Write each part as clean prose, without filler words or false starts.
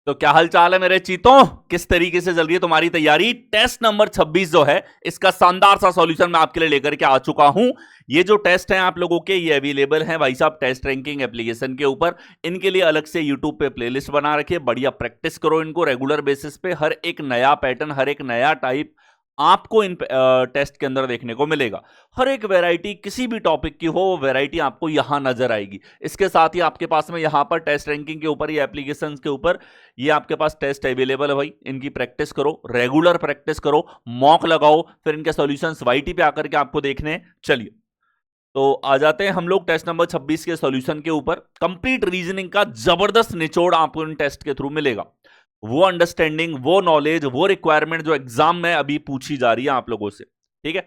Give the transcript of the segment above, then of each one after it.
तो क्या हाल चाल है मेरे चीतों, किस तरीके से चल रही है तुम्हारी तैयारी? टेस्ट नंबर 26 जो है, इसका शानदार सा सॉल्यूशन मैं आपके लिए लेकर के आ चुका हूं। ये जो टेस्ट हैं आप लोगों के, ये अवेलेबल हैं भाई साहब टेस्ट रैंकिंग एप्लीकेशन के ऊपर। इनके लिए अलग से यूट्यूब पे प्लेलिस्ट बना रखिए, बढ़िया प्रैक्टिस करो इनको रेगुलर बेसिस पे। हर एक नया पैटर्न, हर एक नया टाइप आपको इन टेस्ट के अंदर देखने को मिलेगा। हर एक वैरायटी किसी भी टॉपिक की हो, वैरायटी आपको यहां नजर आएगी। इसके साथ ही आपके पास में यहां पर टेस्ट रैंकिंग के ऊपर, ये एप्लीकेशंस के ऊपर ये आपके पास टेस्ट अवेलेबल है भाई। इनकी प्रैक्टिस करो, रेगुलर प्रैक्टिस करो, मॉक लगाओ, फिर इनके सॉल्यूशंस वाईटी पे आकर के आपको देखने। चलिए तो आ जाते हैं हम लोग टेस्ट नंबर 26 के सॉल्यूशन के ऊपर। कंप्लीट रीजनिंग का जबरदस्त निचोड़ आपको इन टेस्ट के थ्रू मिलेगा। वो अंडरस्टैंडिंग, वो नॉलेज, वो रिक्वायरमेंट जो एग्जाम में अभी पूछी जा रही है आप लोगों से, ठीक है।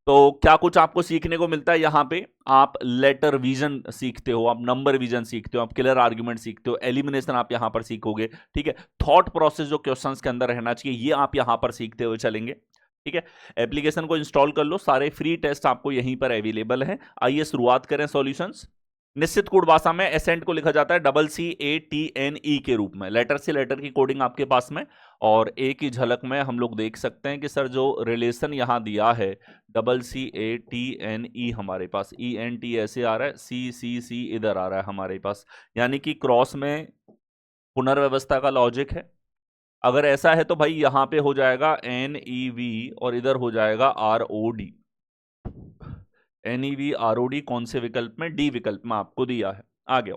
तो क्या कुछ आपको सीखने को मिलता है यहां पे? आप लेटर विजन सीखते हो, आप नंबर विजन सीखते हो, आप क्लियर आर्ग्यूमेंट सीखते हो, एलिमिनेशन आप यहां पर सीखोगे, ठीक है। थॉट प्रोसेस जो क्वेश्चंस के अंदर रहना चाहिए, ये आप यहां पर सीखते हुए चलेंगे, ठीक है। एप्लीकेशन को इंस्टॉल कर लो, सारे फ्री टेस्ट आपको यहीं पर अवेलेबल हैं। आइए शुरुआत करें सॉल्यूशंस। निश्चित कोड भाषा में एसेंट को लिखा जाता है CCATNE के रूप में, लेटर से लेटर की कोडिंग आपके पास में। और एक ही झलक में हम लोग देख सकते हैं कि सर जो रिलेशन यहां दिया है CCATNE, हमारे पास ENT ऐसे आ रहा है, CCC इधर आ रहा है हमारे पास, यानी कि क्रॉस में पुनर्व्यवस्था का लॉजिक है। अगर ऐसा है तो भाई यहां पे हो जाएगा NEV और इधर हो जाएगा ROD। NEV ROD कौन से विकल्प में? डी विकल्प में आपको दिया है। आगे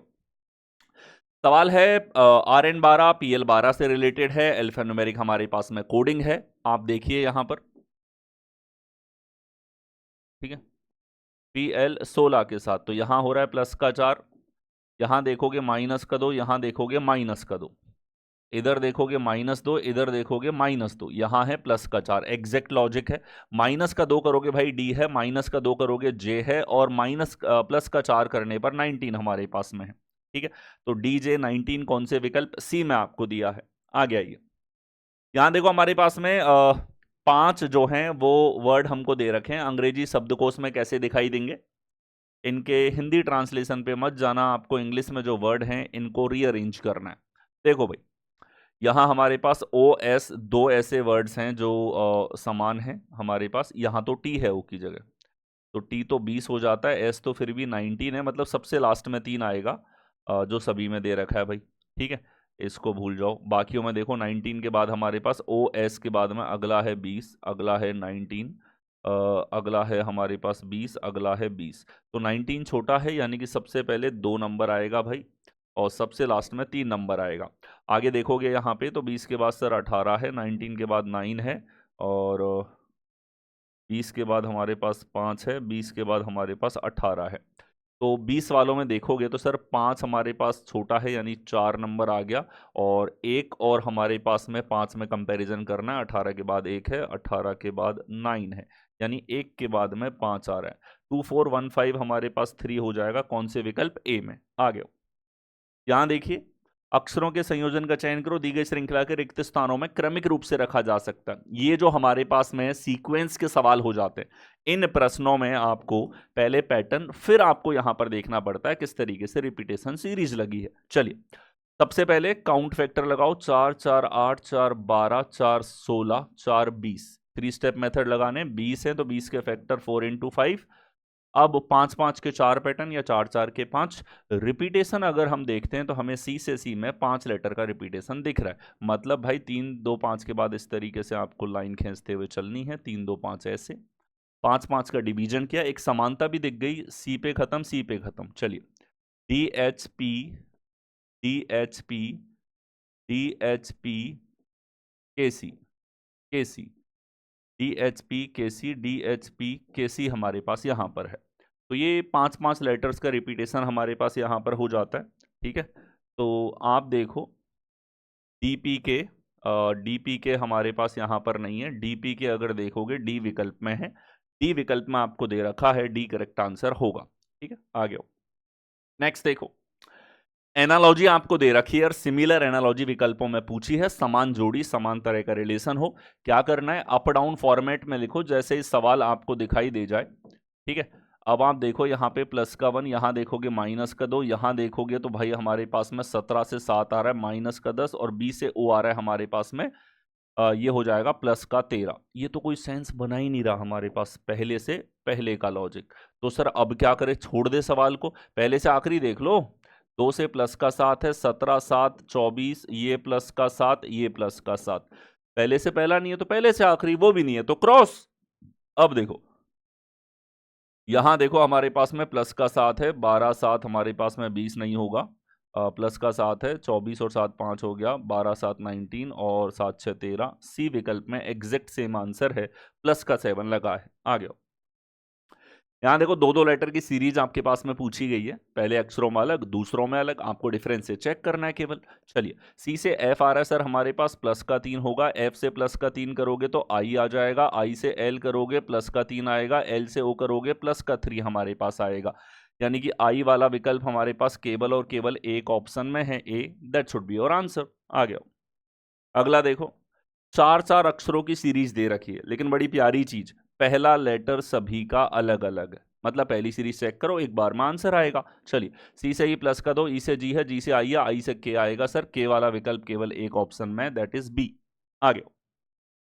सवाल है RN12 PL12 से रिलेटेड है, अल्फान्यूमेरिक हमारे पास में कोडिंग है। आप देखिए यहां पर, ठीक है। PL16 के साथ तो यहां हो रहा है +4, यहां देखोगे -2, यहां देखोगे -2, इधर देखोगे -2, इधर देखोगे -2, यहां है +4। एग्जैक्ट लॉजिक है। -2 करोगे भाई D है, -2 करोगे J है, और +4 करने पर 19 हमारे पास में है, ठीक है। तो DJ 19 कौन से विकल्प? C में आपको दिया है। आगे आइए, यहां देखो हमारे पास में 5 जो हैं वो वर्ड हमको दे रखे हैं। अंग्रेजी शब्दकोश में कैसे दिखाई देंगे? इनके हिंदी ट्रांसलेशन पे मत जाना, आपको इंग्लिश में जो वर्ड हैं इनको रीअरेंज करना है। देखो भाई, यहाँ हमारे पास OS 2 ऐसे वर्ड्स हैं जो समान हैं हमारे पास। यहाँ तो T है O की जगह, तो T तो 20 हो जाता है, S तो फिर भी 19 है, मतलब सबसे लास्ट में 3 आएगा, जो सभी में दे रखा है भाई, ठीक है। इसको भूल जाओ। बाकियों में देखो 19 के बाद हमारे पास OS के बाद में अगला है 20, अगला है 19, अगला है हमारे पास 20, अगला है 20। तो 19 छोटा है, यानी कि सबसे पहले 2 नंबर आएगा भाई, और सबसे लास्ट में 3 नंबर आएगा। आगे देखोगे यहाँ पे तो 20 के बाद सर 18 है, 19 के बाद 9 है, और 20 के बाद हमारे पास 5 है, 20 के बाद हमारे पास 18 है। तो 20 वालों में देखोगे तो सर 5 हमारे पास छोटा है, यानी 4 नंबर आ गया, और एक और हमारे पास में 5 में कंपैरिजन करना है। 18 के बाद 1 है, 18 के बाद 9 है, यानी 1 के बाद में 5 आ रहा है। 2415 हमारे पास 3 हो जाएगा, कौन से विकल्प? ए में। आ गया। यहां देखिए, अक्षरों के संयोजन का चयन करो, दी गई श्रृंखला के रिक्त स्थानों में क्रमिक रूप से रखा जा सकता है। ये जो हमारे पास में सीक्वेंस के सवाल हो जाते हैं, इन प्रश्नों में आपको पहले पैटर्न, फिर आपको यहां पर देखना पड़ता है किस तरीके से रिपीटेशन सीरीज लगी है। चलिए सबसे पहले काउंट फैक्टर लगाओ, 4 4 8 4 12 4 16 4 20। 3 स्टेप मेथड लगाने, 20 है तो 20 के फैक्टर 4 × 5। अब 5 5 के 4 पैटर्न या 4 4 के 5 रिपीटेशन अगर हम देखते हैं तो हमें C से C में 5 लेटर का रिपीटेशन दिख रहा है। मतलब भाई 3 2 5 के बाद इस तरीके से आपको लाइन खींचते हुए चलनी है, 3 2 5 ऐसे। 5 5 का डिवीजन किया, एक समानता भी दिख गई, C पे खत्म, C पे खत्म। चलिए DHP DHP DHP KC KC DHP KC DHP KC हमारे पास यहाँ पर है। तो ये 5 5 लेटर्स का रिपीटेशन हमारे पास यहाँ पर हो जाता है, ठीक है। तो आप देखो DP के हमारे पास यहाँ पर नहीं है। DP के अगर देखोगे D विकल्प में है, D विकल्प में आपको दे रखा है, D करेक्ट आंसर होगा, ठीक है। आगे नेक्स्ट देखो, एनालॉजी आपको दे रखी है और सिमिलर एनालॉजी विकल्पों में पूछी है। समान जोड़ी, समान तरह का रिलेशन हो, क्या करना है? अप डाउन फॉर्मेट में लिखो, जैसे इस सवाल आपको दिखाई दे जाए, ठीक है। अब आप देखो यहाँ पे प्लस का 1, यहाँ देखोगे माइनस का 2, यहाँ देखोगे तो भाई हमारे पास में 17 से 7 आ रहा है, माइनस का 10 और b से o आ रहा है हमारे पास में ये हो जाएगा प्लस का 13। ये तो कोई सेंस बना ही नहीं रहा हमारे पास पहले से पहले का लॉजिक। तो सर अब क्या करें, छोड़ दे सवाल को, पहले से आखिरी देख लो। 2 से प्लस का 7 है, 17 7 24, ये प्लस का 7, ये प्लस का 7, पहले से पहला नहीं है तो पहले से आखिरी वो भी नहीं है तो क्रॉस। अब देखो यहां देखो हमारे पास में प्लस का 7 है, 12 7 हमारे पास में 20 नहीं होगा, प्लस का 7 है, 24 और 7 5 हो गया, 12 7 19 और 7 6 13। सी विकल्प में एग्जैक्ट सेम आंसर है, प्लस का 7 लगा है। आ गया। यहाँ देखो दो दो लेटर की सीरीज आपके पास में पूछी गई है, पहले अक्षरों में अलग दूसरों में अलग, आपको डिफरेंस से चेक करना है केवल। चलिए सी से एफ आ रहा है सर हमारे पास, प्लस का 3 होगा, एफ से प्लस का 3 करोगे तो आई आ जाएगा, आई से एल करोगे प्लस का 3 आएगा, एल से ओ करोगे प्लस का 3 हमारे पास आएगा। यानी कि आई वाला विकल्प हमारे पास केवल और केवल एक ऑप्शन में है, A, that should be your answer. आ गया। अगला देखो, चार चार अक्षरों की सीरीज दे रखी है, लेकिन बड़ी प्यारी चीज, पहला लेटर सभी का अलग अलग है, मतलब पहली सीरीज चेक करो एक बार में आंसर आएगा। चलिए सी से ई प्लस का 2, ई से जी है, जी से आई है, आई से के आएगा सर, के वाला विकल्प केवल एक ऑप्शन में, दैट इज बी। आगे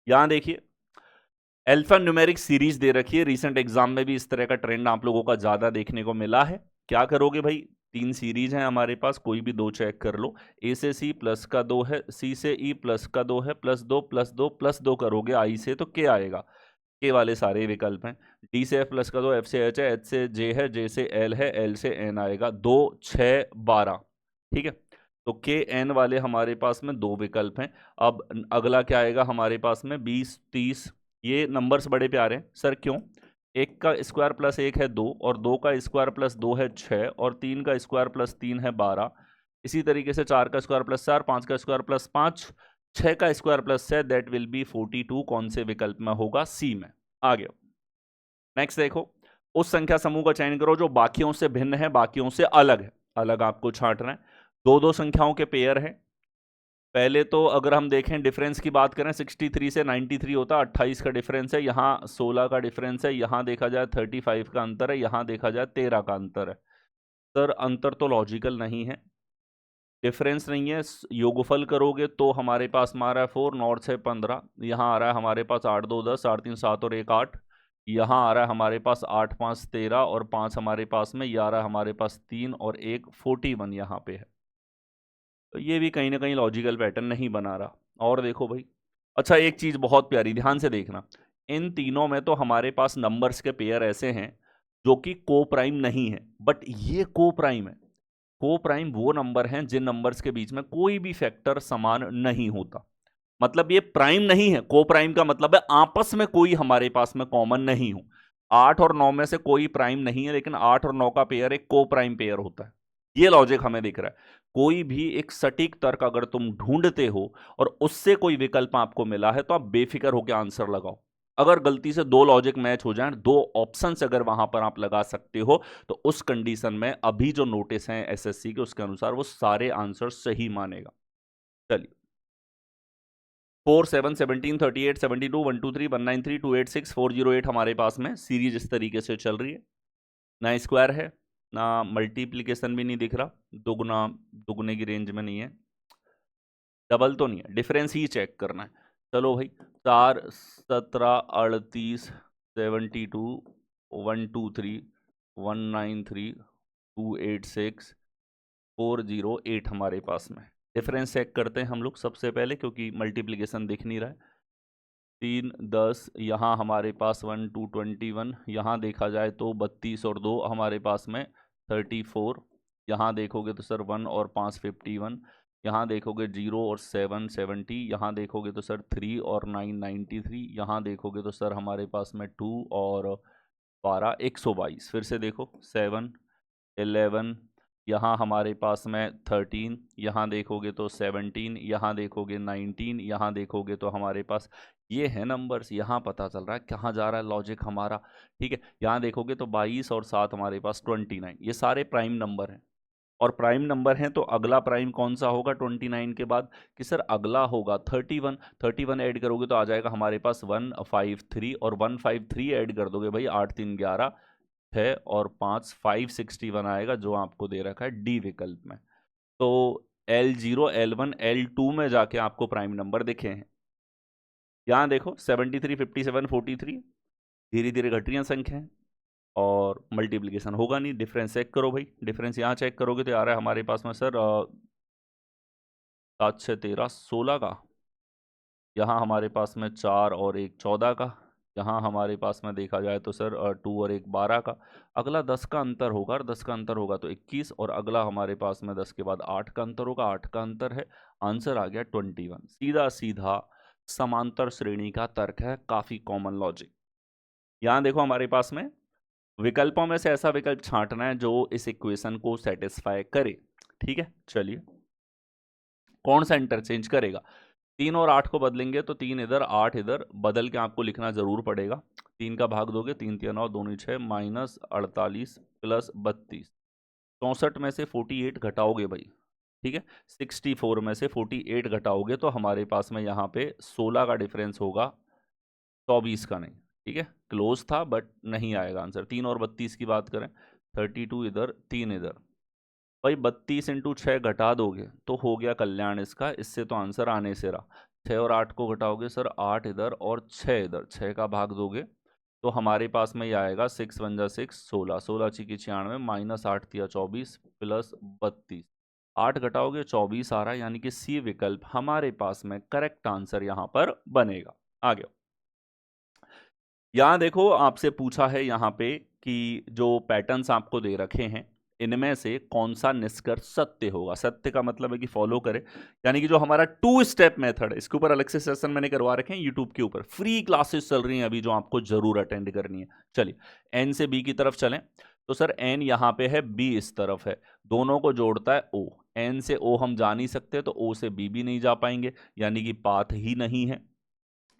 यहां देखिए अल्फा न्यूमेरिक सीरीज दे रखी है, रिसेंट एग्जाम में भी इस तरह का ट्रेंड आप लोगों का ज्यादा देखने को मिला है। क्या करोगे भाई, 3 सीरीज हैं हमारे पास, कोई भी 2 चेक कर लो। ए से सी प्लस का 2 है, सी से ई प्लस का 2 है, प्लस 2 प्लस 2 प्लस 2 करोगे आई से तो के आएगा, के वाले सारे विकल्प हैं। डी से एफ प्लस का 2, एफ से एच है, एच से जे है, जे से एल है, एल से एन आएगा, 2 6 12। ठीक है, तो के एन वाले हमारे पास में 2 विकल्प हैं। अब अगला क्या आएगा हमारे पास में, 20 30। ये नंबर्स बड़े प्यारे हैं सर, क्यों, एक का स्क्वायर प्लस एक है 2, और 2 का स्क्वायर प्लस 2 है 6, और 3 का स्क्वायर प्लस 3 है 12। इसी तरीके से 4 का स्क्वायर प्लस 4, 5 का स्क्वायर प्लस 5, 6 का square plus 6, that will be 42। कौन से विकल्प में होगा, सी में। आ गया। नेक्स्ट देखो, उस संख्या समूह का चयन करो जो बाकियों से भिन्न है, बाकियों से अलग है, अलग आपको छांटना है। दो दो संख्याओं के पेयर है। पहले तो अगर हम देखें डिफरेंस की बात करें, 63 से 93 होता, 28 का डिफरेंस है, यहाँ 16 का डिफरेंस है, यहाँ देखा जाए 35 का अंतर है, यहाँ देखा जाए 13 का अंतर है। सर अंतर तो लॉजिकल नहीं है, डिफरेंस नहीं है, योगफल करोगे तो हमारे पास में आ रहा है 4, नॉर्थ से 15, यहाँ आ रहा है हमारे पास 8 2 10, 8 3 7 और 1 8, यहाँ आ रहा है हमारे पास 8 5 13 और 5 हमारे पास में, यह आ रहा है हमारे पास 3 और 1 41 यहाँ पे है। तो ये भी कहीं ना कहीं लॉजिकल पैटर्न नहीं बना रहा। और देखो भाई, अच्छा एक चीज बहुत प्यारी ध्यान से देखना, इन तीनों में तो हमारे पास नंबर्स के पेयर ऐसे हैं जो कि को प्राइम नहीं है, बट ये को प्राइम है। को प्राइम वो नंबर हैं जिन नंबर्स के बीच में कोई भी फैक्टर समान नहीं होता, मतलब ये प्राइम नहीं है। को प्राइम का मतलब है आपस में कोई हमारे पास में कॉमन नहीं हो। 8 और 9 में से कोई प्राइम नहीं है, लेकिन 8 और 9 का पेयर एक को प्राइम पेयर होता है। ये लॉजिक हमें दिख रहा है। कोई भी एक सटीक तर्क अगर तुम ढूंढते हो और उससे कोई विकल्प आपको मिला है तो आप बेफिक्र होकर आंसर लगाओ। अगर गलती से 2 लॉजिक मैच हो जाए, 2 ऑप्शन अगर वहां पर आप लगा सकते हो, तो उस कंडीशन में अभी जो नोटिस हैं एसएससी के उसके अनुसार वो सारे आंसर सही मानेगा। चलिए 4 7 17 38 72 123 193 286 408 हमारे पास में सीरीज इस तरीके से चल रही है। ना स्क्वायर है ना मल्टीप्लीकेशन भी नहीं दिख रहा, दुगना दुगने की रेंज में नहीं है, डबल तो नहीं है, डिफरेंस ही चेक करना है। चलो भाई 4 17 38 72 123 193 286 408 हमारे पास में। डिफरेंस चेक करते हैं हम लोग सबसे पहले, क्योंकि मल्टीप्लिकेशन दिख नहीं रहा है। 3 10, यहाँ हमारे पास 1 2 21, यहाँ देखा जाए तो 32 और 2 हमारे पास में 34, यहाँ देखोगे तो सर 1 और 5 51, यहाँ देखोगे 0 और 7 70, यहाँ देखोगे तो सर 3 और 9 93, यहाँ देखोगे तो सर हमारे पास में 2 और 12 122। फिर से देखो 7 11, यहाँ हमारे पास में 13, यहाँ देखोगे तो 17, यहाँ देखोगे 19, यहाँ देखोगे तो हमारे पास ये है नंबर्स। यहाँ पता चल रहा है कहाँ जा रहा है लॉजिक हमारा। ठीक है, यहाँ देखोगे तो 22 और 7 हमारे पास 29, ये सारे प्राइम नंबर हैं। और प्राइम नंबर हैं तो अगला प्राइम कौन सा होगा 29 के बाद, कि सर अगला होगा 31। 31 ऐड करोगे तो आ जाएगा हमारे पास 153, और 153 ऐड कर दोगे भाई 8 3 11, 6 और 5 561 आएगा, जो आपको दे रखा है डी विकल्प में। तो L0 L1 L2 में जाके आपको प्राइम नंबर दिखे हैं। यहाँ देखो 73 57 43 धीरे धीरे घट रही हैं संख्याएं, और मल्टीप्लिकेशन होगा नहीं। डिफरेंस चेक करो भाई, डिफरेंस यहाँ चेक करोगे तो आ रहा है हमारे पास में सर 7 6 13 16 का, यहाँ हमारे पास में 4 और 1 14 का, यहाँ हमारे पास में देखा जाए तो सर 2 और 1 12 का। अगला 10 का अंतर होगा, और 10 का अंतर होगा तो 21, और अगला हमारे पास में 10 के बाद 8 का अंतर होगा, 8 का अंतर है, आंसर आ गया 21। सीधा सीधा समांतर श्रेणी का तर्क है, काफी कॉमन लॉजिक। यहाँ देखो हमारे पास में विकल्पों में से ऐसा विकल्प छांटना है जो इस इक्वेशन को सेटिस्फाई करे। ठीक है, चलिए कौन सा इंटरचेंज करेगा। 3 और 8 को बदलेंगे तो 3 इधर 8 इधर, बदल के आपको लिखना जरूर पड़ेगा। 3 का भाग दोगे 3 3 9 2 6 माइनस 48 प्लस 32, 64 में से 48 घटाओगे भाई, ठीक है, 64 में से 48 घटाओगे तो हमारे पास में यहाँ पे 16 का डिफरेंस होगा, 24 का नहीं। ठीक है, क्लोज था बट नहीं आएगा आंसर। 3 और 32 की बात करें, 32 इधर 3 इधर, भाई 32 इंटू 6 घटा दोगे तो हो गया कल्याण इसका, इससे तो आंसर आने से रहा। 6 और 8 को घटाओगे सर 8 इधर और 6 इधर, 6 का भाग दोगे तो हमारे पास में ये आएगा 6 1 जा 6 16, 16 6 96 माइनस 8 दिया 24 प्लस 32, 8 घटाओगे 24 आ रहा है, यानी कि सी विकल्प हमारे पास में करेक्ट आंसर यहाँ पर बनेगा। आगे यहाँ देखो आपसे पूछा है यहाँ पे कि जो पैटर्न्स आपको दे रखे हैं इनमें से कौन सा निष्कर्ष सत्य होगा। सत्य का मतलब है कि फॉलो करे, यानी कि जो हमारा 2 स्टेप मेथड है, इसके ऊपर अलग से सेशन मैंने करवा रखे हैं यूट्यूब के ऊपर, फ्री क्लासेस चल रही हैं अभी जो आपको जरूर अटेंड करनी है। चलिए एन से बी की तरफ चलें तो सर एन यहाँ पे है, बी इस तरफ है, दोनों को जोड़ता है ओ। एन से ओ हम जा नहीं सकते तो ओ से बी भी नहीं जा पाएंगे, यानी कि पाथ ही नहीं है।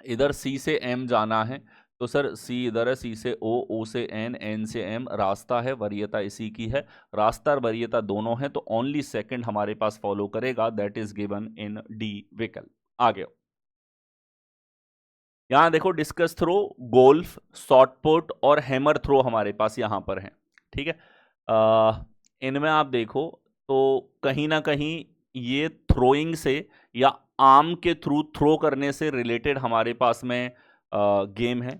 इधर सी से एम जाना है तो सर सी इधर है, सी से ओ, ओ से एन, एन से एम, रास्ता है, वरीयता इसी की है, रास्ता और वरीयता दोनों है तो ओनली सेकंड हमारे पास फॉलो करेगा, that is given in D विकल्प। आगे यहां देखो discus throw, golf, shot put और हैमर थ्रो हमारे पास यहां पर है। ठीक है, इनमें आप देखो तो कहीं ना कहीं ये थ्रोइंग से या आर्म के थ्रू थ्रो करने से रिलेटेड हमारे पास में गेम है।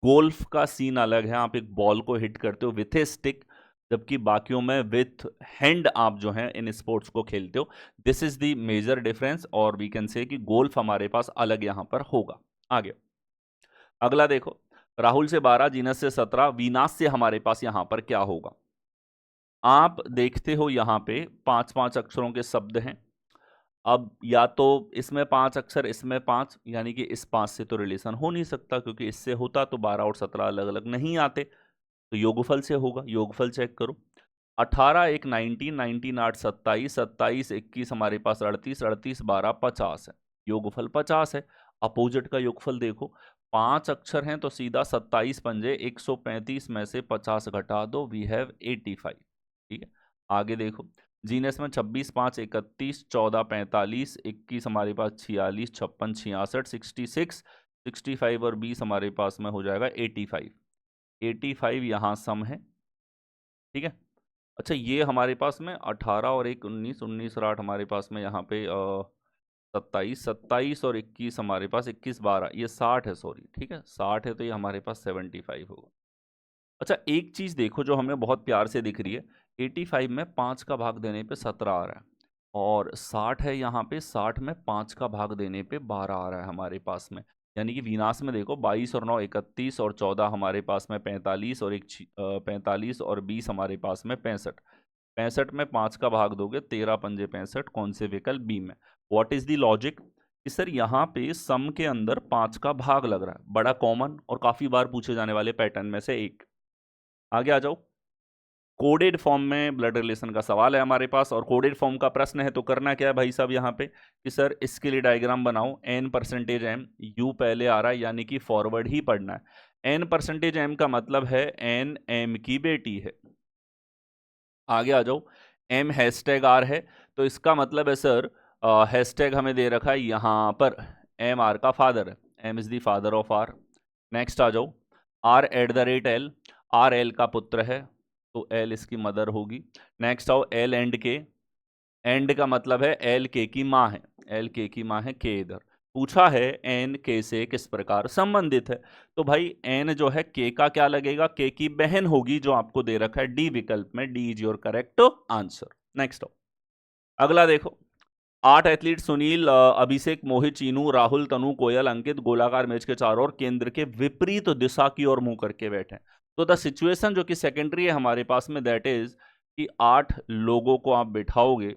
गोल्फ का सीन अलग है, आप एक बॉल को हिट करते हो विथ ए स्टिक, जबकि बाकियों में विथ हैंड आप जो है इन स्पोर्ट्स को खेलते हो। This is the major difference, और वी कैन से कि गोल्फ हमारे पास अलग यहां पर होगा। आगे अगला देखो, राहुल से 12, जीनस से 17, वीनास से हमारे पास यहां पर क्या होगा। आप देखते हो यहां पे 5 अक्षरों के शब्द हैं। अब या तो इसमें 5 अक्षर, इसमें 5, यानी कि इस 5 से तो रिलेशन हो नहीं सकता, क्योंकि इससे होता तो 12 और 17 अलग अलग नहीं आते, तो योगफल से होगा। योगफल चेक करो, 18 1 19, 19 8 27, 27 21 हमारे पास 38, 38 12 50 है, योगफल 50 है। अपोजिट का योगफल देखो, 5 अक्षर हैं तो सीधा 27 पंजे 135 में से 50 घटा दो, वी हैव 85। ठीक है, आगे देखो, जीनस में 26 5 31, 14 45, 21 हमारे पास 46 56 66, 66 65 और 20 हमारे पास में हो जाएगा 85। 85 यहाँ सम है। ठीक है, अच्छा ये हमारे पास में 18 और 1 19, 19 और 8 हमारे पास में यहाँ पे 27, 27 और 21 हमारे पास 21 12, ये 60 है, सॉरी। ठीक है, 60 है तो ये हमारे पास 75 होगा। अच्छा एक चीज देखो जो हमें बहुत प्यार से दिख रही है, 85 में 5 का भाग देने पे 17 आ रहा है, और 60 है यहाँ पे, 60 में 5 का भाग देने पे 12 आ रहा है हमारे पास में, यानी कि विनाश में देखो 22 और 9 31 और 14 हमारे पास में 45 और 45 और 20 हमारे पास में 65। 65 में 5 का भाग दोगे 13 पंजे 65, कौन से विकल्प बी में। व्हाट इज द लॉजिक कि सर यहाँ पे सम के अंदर 5 का भाग लग रहा है, बड़ा कॉमन और काफी बार पूछे जाने वाले पैटर्न में से एक। आगे आ जाओ, कोडेड फॉर्म में ब्लड रिलेशन का सवाल है हमारे पास, और कोडेड फॉर्म का प्रश्न है तो करना क्या है भाई साहब यहाँ पे कि सर इसके लिए डायग्राम बनाओ, n% m, u पहले आ रहा है यानी कि फॉरवर्ड ही पढ़ना है। n% m का मतलब है n m की बेटी है। आगे आ जाओ, m #r है तो इसका मतलब है सर हैशटैग हमें दे रखा है यहाँ पर, m r का फादर है, m is the father of r। Next आ जाओ, r@l, आर एल का पुत्र है तो एल इसकी मदर होगी। नेक्स्ट आओ एल एंड के, एंड का मतलब है एल के की माँ है, एल के की माँ है के। इधर पूछा है एन के से किस प्रकार संबंधित है, तो भाई एन जो है के का क्या लगेगा, के की बहन होगी जो आपको दे रखा है डी विकल्प में, D is your correct answer. Next आओ अगला देखो, 8 एथलीट सुनील, अभिषेक, मोहित, चीनू, राहुल, तनु, कोयल, अंकित गोलाकार मेज के चारों ओर केंद्र के विपरीत दिशा की ओर मुंह करके बैठे। तो द सिचुएशन जो कि सेकेंडरी है हमारे पास में, दैट इज कि 8 लोगों को आप बिठाओगे,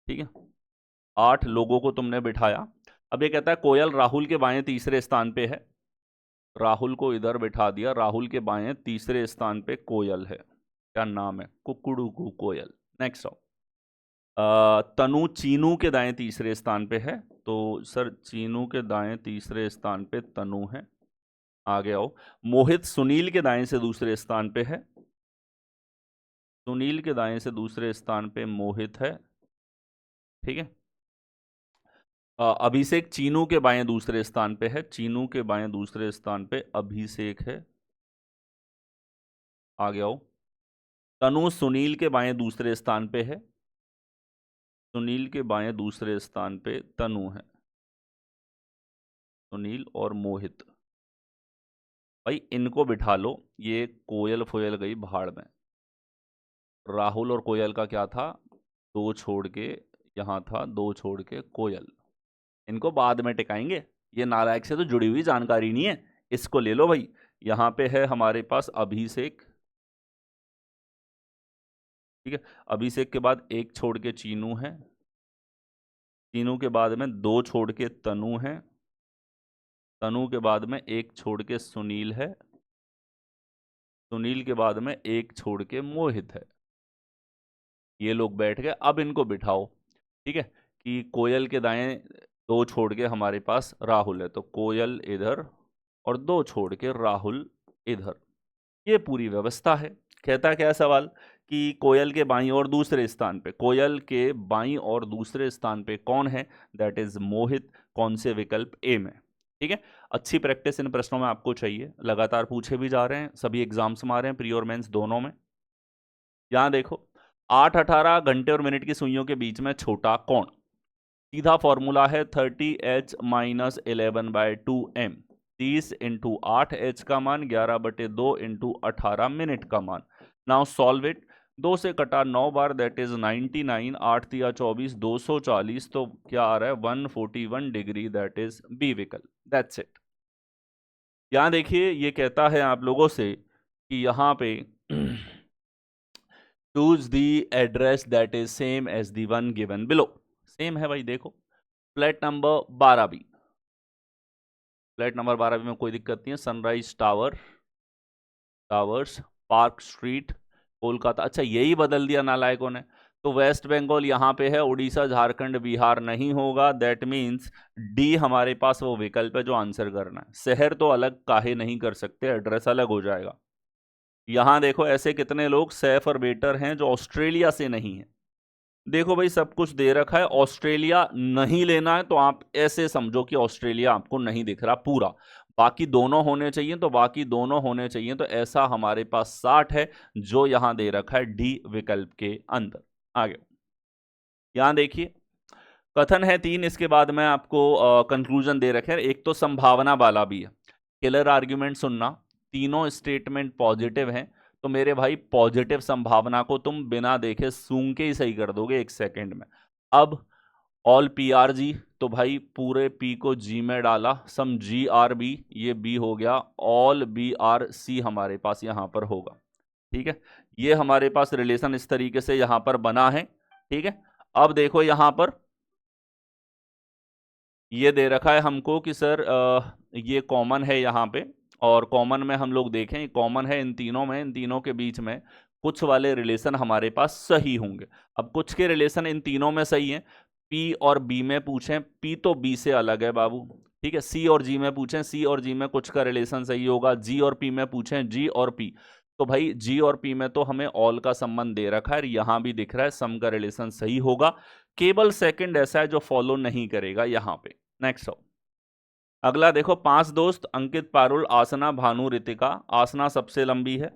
ठीक है, 8 लोगों को तुमने बिठाया। अब ये कहता है कोयल राहुल के बाएं तीसरे स्थान पे है, राहुल को इधर बिठा दिया, राहुल के बाएं तीसरे स्थान पे कोयल है, क्या नाम है, कुकड़ू कोयल। नेक्स्ट आओ, तनु चीनू के दाएं तीसरे स्थान पे है, तो सर चीनू के दाएं तीसरे स्थान पे तनु है। आगे आओ, मोहित सुनील के दाएं से दूसरे स्थान पे है, सुनील के दाएं से दूसरे स्थान पे मोहित है, ठीक है। अभिषेक चीनू के बाएं दूसरे स्थान पे है, चीनू के बाएं दूसरे स्थान पे अभिषेक है। आगे आओ, तनु सुनील के बाएं दूसरे स्थान पे है, सुनील के बाएं दूसरे स्थान पे तनु है, सुनील और मोहित। भाई इनको बिठा लो, ये कोयल फोयल गई भाड़ में। राहुल और कोयल का क्या था, 2 छोड़ के यहाँ था, 2 छोड़ के कोयल, इनको बाद में टिकाएंगे, ये नालायक से तो जुड़ी हुई जानकारी नहीं है, इसको ले लो भाई। यहाँ पे है हमारे पास अभिषेक, ठीक है, अभिषेक के बाद 1 छोड़ के चीनू है, चीनू के बाद में 2 छोड़ के तनु है, तनु के बाद में 1 छोड़ के सुनील है, सुनील के बाद में 1 छोड़ के मोहित है। ये लोग बैठ गए, अब इनको बिठाओ, ठीक है, कि कोयल के दाएं 2 छोड़ के हमारे पास राहुल है, तो कोयल इधर और 2 छोड़ के राहुल इधर, ये पूरी व्यवस्था है। कहता क्या सवाल कि कोयल के बाईं और दूसरे स्थान पे, कोयल के बाईं और दूसरे स्थान पे कौन है, दैट इज मोहित, कौन से विकल्प ए में, ठीक है। अच्छी प्रैक्टिस इन प्रश्नों में आपको चाहिए, लगातार पूछे भी जा रहे हैं, सभी एग्जाम्स में आ रहे हैं, प्री और मेंस दोनों में। यहां देखो 8-18 घंटे और मिनट की सुइयों के बीच में छोटा कोण, सीधा फॉर्मूला है 30h - 11/2m, 30 × 8h का मान 11/2 × 18 मिनट का मान। नाउ सॉल्व इट, 2 से कटा 9 बार, दैट इज 99, 8 तिया 24, 240, तो क्या आ रहा है 141 डिग्री, दैट इज बी विकल्प, दैट्स इट। यहां देखिए ये कहता है आप लोगों से कि यहाँ पे choose the address that is same as the one given below, same है भाई। देखो फ्लैट नंबर 12 भी, फ्लैट नंबर 12 भी में कोई दिक्कत नहीं है, sunrise towers, park street, Kolkata. अच्छा यही बदल दिया नालायकों ने, तो वेस्ट बंगाल यहाँ पे है, उड़ीसा झारखंड बिहार नहीं होगा, दैट मीन्स डी हमारे पास वो विकल्प है जो आंसर करना है। शहर तो अलग काहे नहीं कर सकते, एड्रेस अलग हो जाएगा। यहां देखो ऐसे कितने लोग सैफ और बेटर हैं जो ऑस्ट्रेलिया से नहीं है। देखो भाई सब कुछ दे रखा है, ऑस्ट्रेलिया नहीं लेना है तो आप ऐसे समझो कि ऑस्ट्रेलिया आपको नहीं दिख रहा पूरा, बाकी दोनों होने चाहिए, तो बाकी दोनों होने चाहिए, तो ऐसा हमारे पास 60 है जो यहां दे रखा है डी विकल्प के अंदर। आगे यहां देखिए कथन है 3, इसके बाद में आपको कंक्लूजन दे रखे हैं। एक तो संभावना वाला भी है, किलर आर्ग्यूमेंट सुनना, तीनों स्टेटमेंट पॉजिटिव हैं, तो मेरे भाई पॉजिटिव संभावना को तुम बिना देखे सूंघ के ही सही कर दोगे 1 सेकेंड में। अब ऑल PRG, तो भाई पूरे P को G में डाला, सम GRB, ये B हो गया, ऑल BRC हमारे पास यहां पर होगा, ठीक है। ये हमारे पास रिलेशन इस तरीके से यहां पर बना है, ठीक है। अब देखो यहां पर ये दे रखा है हमको कि सर ये कॉमन है यहाँ पे, और कॉमन में हम लोग देखें कॉमन है इन तीनों में, इन तीनों के बीच में कुछ वाले रिलेशन हमारे पास सही होंगे। अब कुछ के रिलेशन इन तीनों में सही हैं, P और B में पूछें, P तो B से अलग है बाबू, ठीक है। C और G में पूछें, C और G में कुछ का रिलेशन सही होगा, G और P में पूछें, G और P, तो भाई G और P में तो हमें ऑल का संबंध दे रखा है, यहाँ भी दिख रहा है सम का रिलेशन सही होगा, केवल सेकंड ऐसा है जो फॉलो नहीं करेगा यहां पे। नेक्स्ट आओ, अगला देखो, 5 दोस्त अंकित, पारुल, आसना, भानु, रितिका। आसना सबसे लंबी है।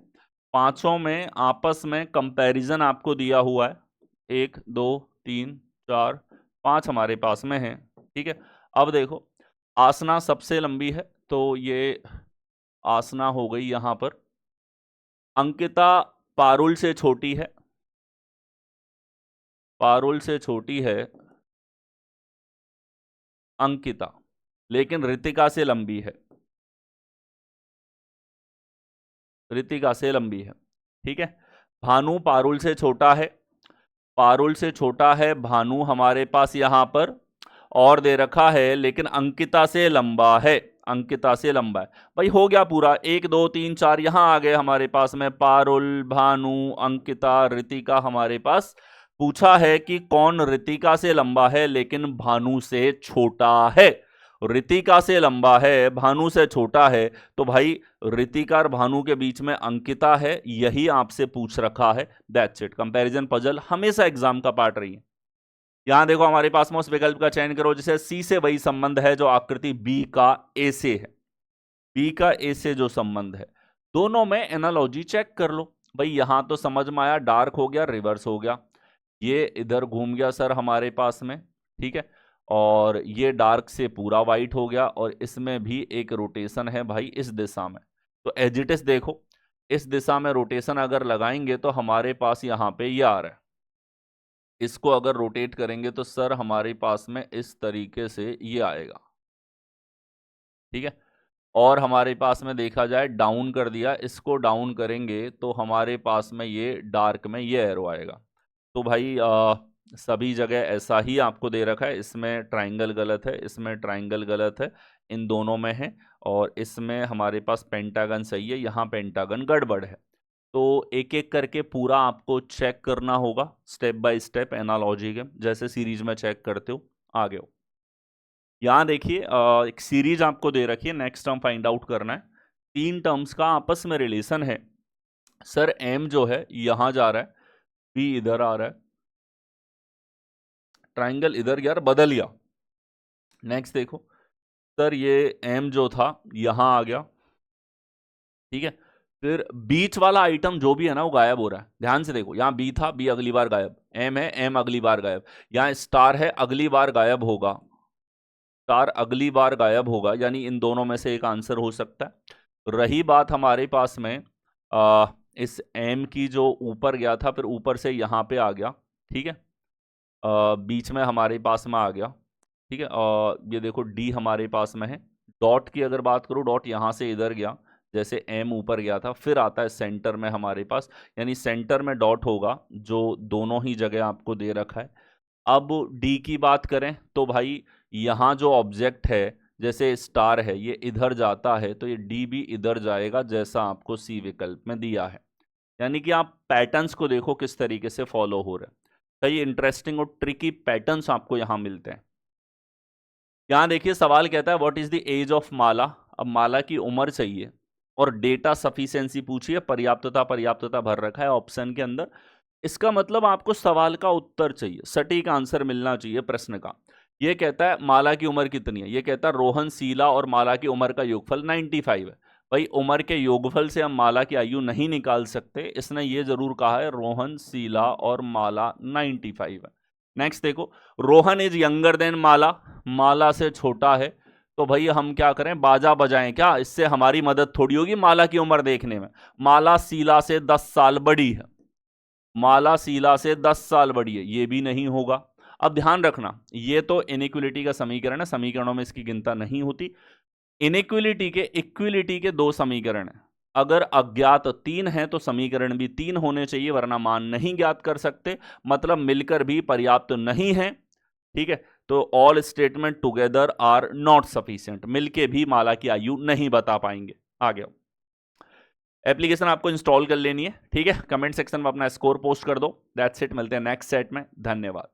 पांचों में आपस में कंपैरिजन आपको दिया हुआ है, 1 2 3 4 5 हमारे पास में है, ठीक है। अब देखो, आसना सबसे लंबी है तो ये आसना हो गई यहां पर। अंकिता पारुल से छोटी है, पारुल से छोटी है अंकिता, लेकिन रितिका से लंबी है, रितिका से लंबी है, ठीक है। भानु पारुल से छोटा है, पारुल से छोटा है भानु हमारे पास यहां पर, और दे रखा है, लेकिन अंकिता से लंबा है, अंकिता से लंबा है। भाई हो गया पूरा, 1 2 3 4 यहां आ गए हमारे पास में, पारुल, भानु, अंकिता, रितिका हमारे पास। पूछा है कि कौन रितिका से लंबा है लेकिन भानु से छोटा है। रितिका से लंबा है, भानु से छोटा है, तो भाई रितिका और भानु के बीच में अंकिता है, यही आपसे पूछ रखा है। That's it. कंपैरिजन पजल हमेशा एग्जाम का पार्ट रही है। यहां देखो हमारे पास में उस विकल्प का चयन करो जिसे सी से वही संबंध है जो आकृति बी का ए से है, बी का ए से जो संबंध है। दोनों में एनालॉजी चेक कर लो। भाई यहां तो समझ में आया, डार्क हो गया, रिवर्स हो गया, ये इधर घूम गया सर हमारे पास में, ठीक है, और ये डार्क से पूरा वाइट हो गया, और इसमें भी एक रोटेशन है भाई इस दिशा में। तो एज इट इज देखो, इस दिशा में रोटेशन अगर लगाएंगे तो हमारे पास यहां पे ये आ रहा है, इसको अगर रोटेट करेंगे तो सर हमारे पास में इस तरीके से ये आएगा, ठीक है। और हमारे पास में देखा जाए डाउन कर दिया, इसको डाउन करेंगे तो हमारे पास में ये डार्क में ये एरो आएगा। तो भाई सभी जगह ऐसा ही आपको दे रखा है, इसमें ट्राइंगल गलत है, इसमें ट्राइंगल गलत है, इन दोनों में है, और इसमें हमारे पास पेंटागन सही है, यहाँ पेंटागन गड़बड़ है। तो एक एक करके पूरा आपको चेक करना होगा, स्टेप बाय स्टेप एनालॉजी के जैसे सीरीज में चेक करते हो। आगे हो, यहाँ देखिए एक सीरीज आपको दे रखी है, नेक्स्ट टर्म फाइंड आउट करना है। 3 टर्म्स का आपस में रिलेशन है। सर एम जो है यहां जा रहा है, बी इधर आ रहा है, ट्राइंगल इधर यार बदल गया। नेक्स्ट देखो सर, ये एम जो था यहां आ गया, ठीक है, फिर बीच वाला आइटम जो भी है ना वो गायब हो रहा है। ध्यान से देखो, यहाँ बी था, बी अगली बार गायब, एम है, एम अगली बार गायब, यहाँ स्टार है, अगली बार गायब होगा, स्टार अगली बार गायब होगा, यानी इन दोनों में से एक आंसर हो सकता है। रही बात हमारे पास में इस एम की, जो ऊपर गया था फिर ऊपर से यहाँ पे आ गया, ठीक है, बीच में हमारे पास में आ गया, ठीक है, और ये देखो डी हमारे पास में है। डॉट की अगर बात करूँ, डॉट यहाँ से इधर गया, जैसे एम ऊपर गया था, फिर आता है सेंटर में हमारे पास, यानी सेंटर में डॉट होगा, जो दोनों ही जगह आपको दे रखा है। अब डी की बात करें तो भाई यहाँ जो ऑब्जेक्ट है, जैसे स्टार है, ये इधर जाता है, तो ये डी भी इधर जाएगा, जैसा आपको सी विकल्प में दिया है। यानी कि आप पैटर्न्स को देखो किस तरीके से फॉलो हो रहे हैं। कई इंटरेस्टिंग और ट्रिकी पैटर्न्स आपको यहां मिलते हैं। यहां देखिए सवाल कहता है what is the age of Mala. अब माला की उम्र चाहिए और डेटा सफिशिएंसी पूछिए, पर्याप्तता पर्याप्तता भर रखा है ऑप्शन के अंदर। इसका मतलब आपको सवाल का उत्तर चाहिए, सटीक आंसर मिलना चाहिए प्रश्न का। ये कहता है माला की उम्र कितनी है, ये कहता है रोहन, शीला और माला की उम्र का योगफल 95 है। भाई उम्र के योगफल से हम माला की आयु नहीं निकाल सकते, इसने ये जरूर कहा है रोहन, शीला और माला 95 है। नेक्स्ट देखो, रोहन इज यंगर देन माला, माला से छोटा है, तो भाई हम क्या करें, बाजा बजाएं क्या, इससे हमारी मदद थोड़ी होगी माला की उम्र देखने में। माला शीला से 10 साल बड़ी है, माला शीला से 10 साल बड़ी है, ये भी नहीं होगा। अब ध्यान रखना, ये तो इनइक्विलिटी का समीकरण है, समीकरणों में इसकी गिनता नहीं होती। इनइक्विलिटी के इक्विलिटी के 2 समीकरण हैं, अगर अज्ञात 3 है तो समीकरण भी 3 होने चाहिए, वरना मान नहीं ज्ञात कर सकते, मतलब मिलकर भी पर्याप्त नहीं है, ठीक है। तो all statement together are not sufficient, मिलके भी माला की आयु नहीं बता पाएंगे। आ गया, एप्लीकेशन आपको इंस्टॉल कर लेनी है, ठीक है। कमेंट सेक्शन में अपना स्कोर पोस्ट कर दो। दैट्स इट, मिलते हैं नेक्स्ट सेट में, धन्यवाद।